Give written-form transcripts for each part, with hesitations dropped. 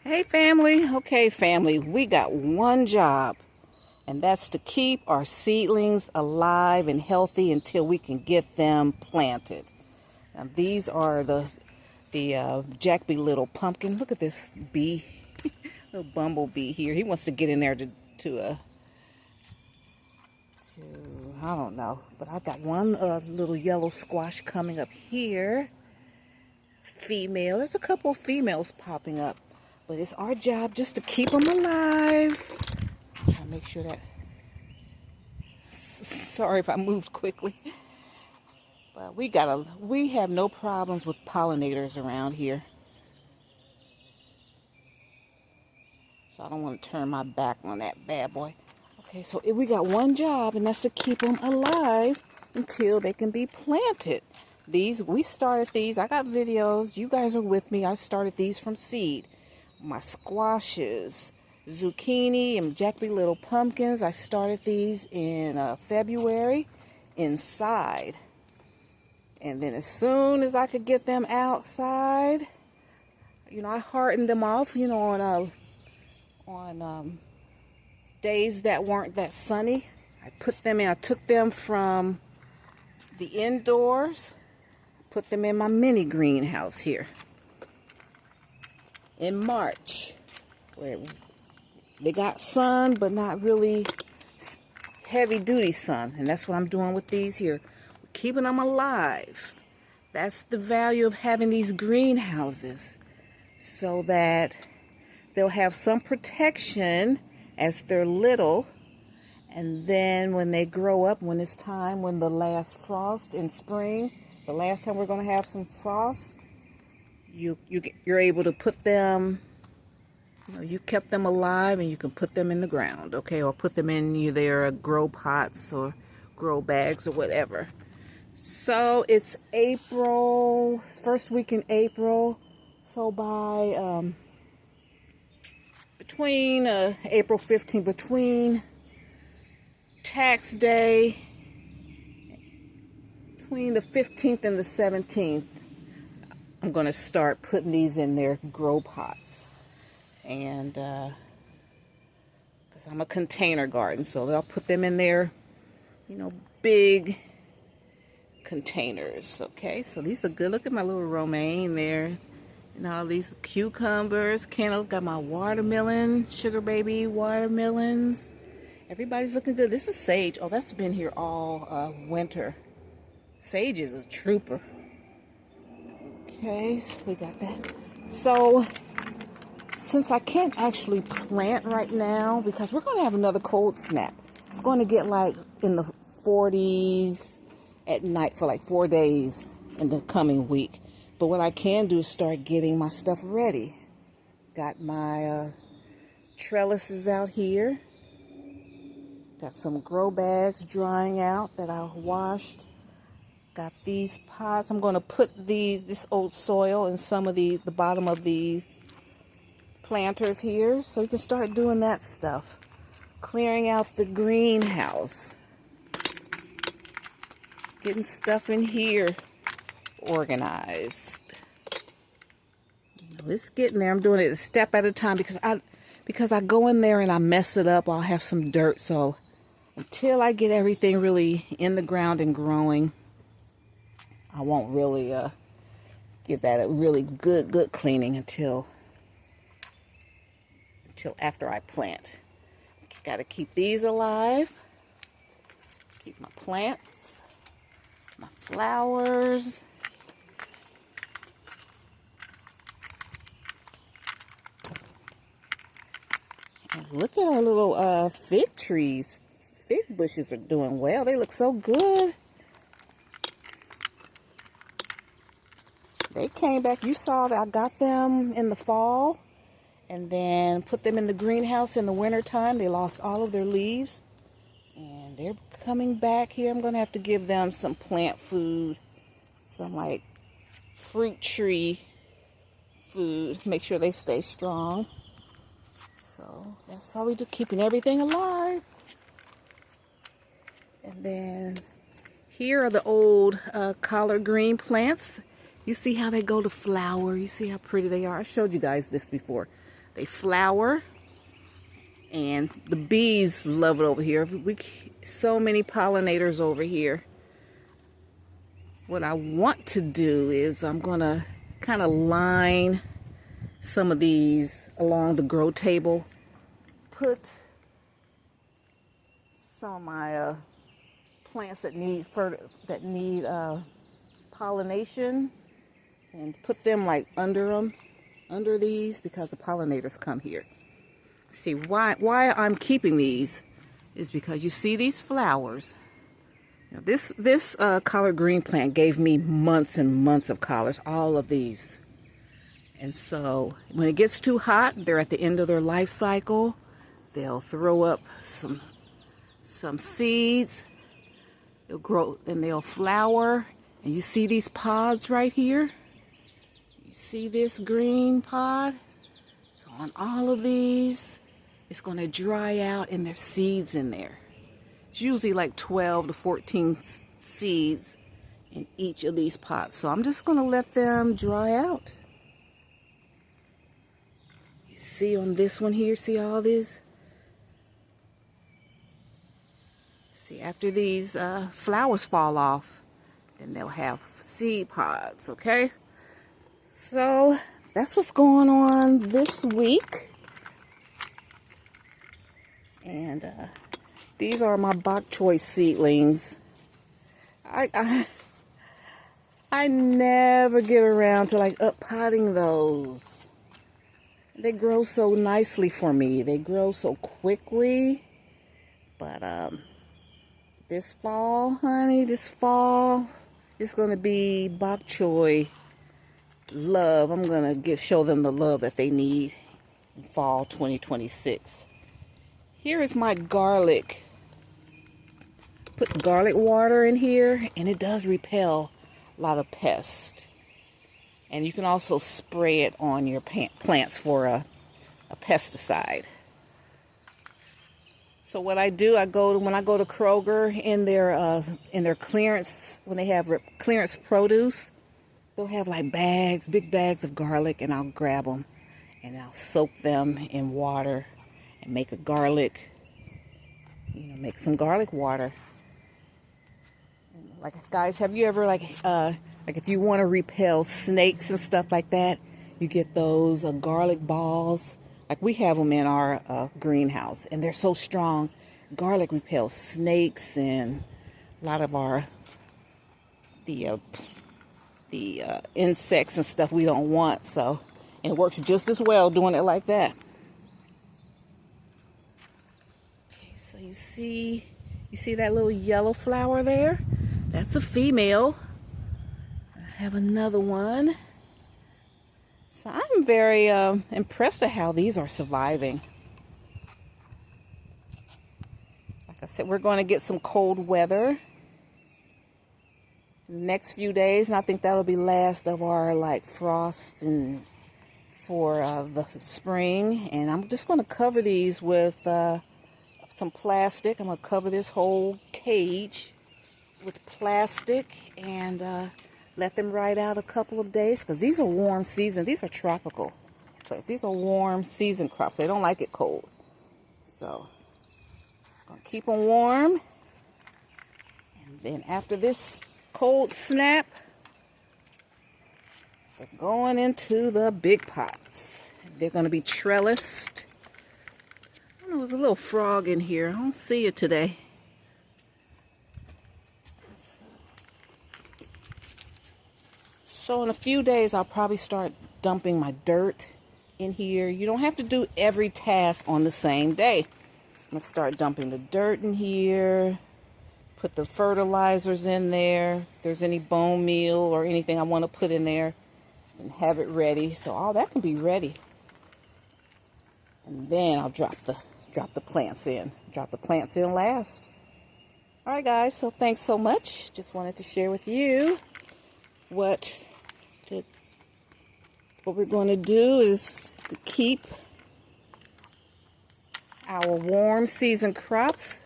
Hey family, okay family, we got one job, and that's to keep our seedlings alive and healthy until we can get them planted. Now these are the Jackby little pumpkin. Look at this bee, little bumblebee here. He wants to get in there to I don't know, but I got one little yellow squash coming up here. Female, there's a couple of females popping up. But it's our job just to keep them alive. Try to make sure that... Sorry if I moved quickly. But we have no problems with pollinators around here. So I don't want to turn my back on that bad boy. Okay, so we got one job, and that's to keep them alive until they can be planted. We started these. I got videos. You guys are with me. I started these from seed. My squashes, zucchini, and Jackby little pumpkins. I started these in February inside. And then as soon as I could get them outside, I hardened them off, on days that weren't that sunny. I took them from the indoors, put them in my mini greenhouse here. In March, where they got sun, but not really heavy duty sun. And that's what I'm doing with these here. We're keeping them alive. That's the value of having these greenhouses, so that they'll have some protection as they're little. And then when they grow up, when it's time, when the last frost in spring, the last time we're going to have some frost, you're able to put them, you kept them alive, and you can put them in the ground, okay, or put them in either grow pots or grow bags or whatever. So it's April, first week in April, so by between April 15th, between tax day, between the 15th and the 17th, I'm going to start putting these in their grow pots. And because I'm a container garden, so I'll put them in their, big containers. Okay, so these are good. Look at my little romaine there. And all these cucumbers. Got my watermelon, sugar baby watermelons. Everybody's looking good. This is sage. Oh, that's been here all winter. Sage is a trooper. Okay, so we got that. So, since I can't actually plant right now, because we're going to have another cold snap. It's going to get like in the 40s at night for like 4 days in the coming week. But what I can do is start getting my stuff ready. Got my trellises out here. Got some grow bags drying out that I washed. Got these pots. I'm going to put this old soil in some of the bottom of these planters here, so you can start doing that stuff. Clearing out the greenhouse. Getting stuff in here organized. It's getting there. I'm doing it a step at a time because I go in there and I mess it up. I'll have some dirt, so until I get everything really in the ground and growing, I won't really give that a really good cleaning until after I plant. Got to keep these alive. Keep my plants, my flowers. And look at our little fig trees. Fig bushes are doing well. They look so good. They came back. You saw that I got them in the fall and then put them in the greenhouse in the winter time. They lost all of their leaves, and they're coming back here. I'm going to have to give them some plant food, some like fruit tree food. Make sure they stay strong. So that's how we do, keeping everything alive. And then here are the old collard green plants. You see how they go to flower. You see how pretty they are. I showed you guys this before. They flower, and the bees love it over here. So many pollinators over here. What I want to do is I'm gonna kind of line some of these along the grow table. Put some of my plants that need pollination, and put them like under these, because the pollinators come here. See, why I'm keeping these is because you see these flowers. You know, this collard green plant gave me months and months of collards, all of these. And so when it gets too hot, they're at the end of their life cycle. They'll throw up some seeds. They'll grow and they'll flower. And you see these pods right here? You see this green pod? So on all of these, it's going to dry out and there's seeds in there. It's usually like 12 to 14 seeds in each of these pots. So I'm just going to let them dry out. You see on this one here, see all this? See, after these flowers fall off, then they'll have seed pods, okay? So that's what's going on this week. And these are my bok choy seedlings. I never get around to like uppotting those. They grow so nicely for me. They grow so quickly. But this fall, honey, this fall, it's gonna be bok choy love. I'm gonna show them the love that they need in fall 2026. Here is my garlic. Put garlic water in here, and it does repel a lot of pests. And you can also spray it on your plants for a pesticide. So what I do, when I go to Kroger in their clearance, when they have clearance produce, they'll have like big bags of garlic, and I'll grab them and I'll soak them in water and make a garlic, make some garlic water. Like, guys, have you ever like if you want to repel snakes and stuff like that, you get those garlic balls. Like, we have them in our greenhouse, and they're so strong. Garlic repels snakes and a lot of the insects and stuff we don't want. So, and it works just as well doing it like that. Okay, so you see that little yellow flower there? That's a female. I have another one. So I'm very impressed at how these are surviving. Like I said, we're going to get some cold weather the next few days, and I think that'll be last of our like frost and for the spring. And I'm just going to cover these with some plastic. I'm going to cover this whole cage with plastic and let them ride out a couple of days, because these are warm season. These are tropical plants. These are warm season crops. They don't like it cold. So I'm going to keep them warm. And then after this cold snap, they're going into the big pots. They're going to be trellised. I don't know, there's a little frog in here. I don't see it today. So in a few days, I'll probably start dumping my dirt in here. You don't have to do every task on the same day. I'm going to start dumping the dirt in here, put the fertilizers in there, if there's any bone meal or anything I want to put in there, and have it ready. So all that can be ready. And then I'll drop the plants in. Drop the plants in last. All right, guys, so thanks so much. Just wanted to share with you what we're going to do is to keep our warm season crops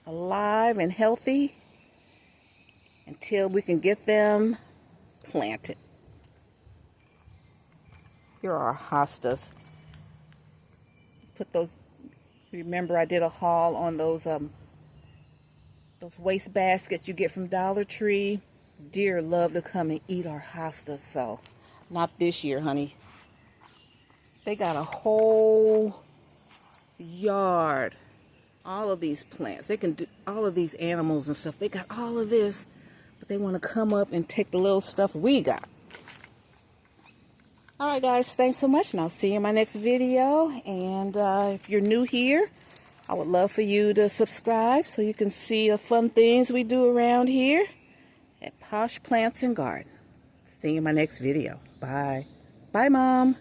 alive and healthy until we can get them planted. Here are our hostas. put those, remember I did a haul on those waste baskets you get from Dollar Tree. Deer love to come and eat our hostas, so not this year, honey. They got a whole yard. All of these plants. They can do all of these animals and stuff. They got all of this, but they want to come up and take the little stuff we got. Alright guys, thanks so much, and I'll see you in my next video. And if you're new here, I would love for you to subscribe so you can see the fun things we do around here at Posh Plants and Garden. See you in my next video. Bye. Bye, Mom.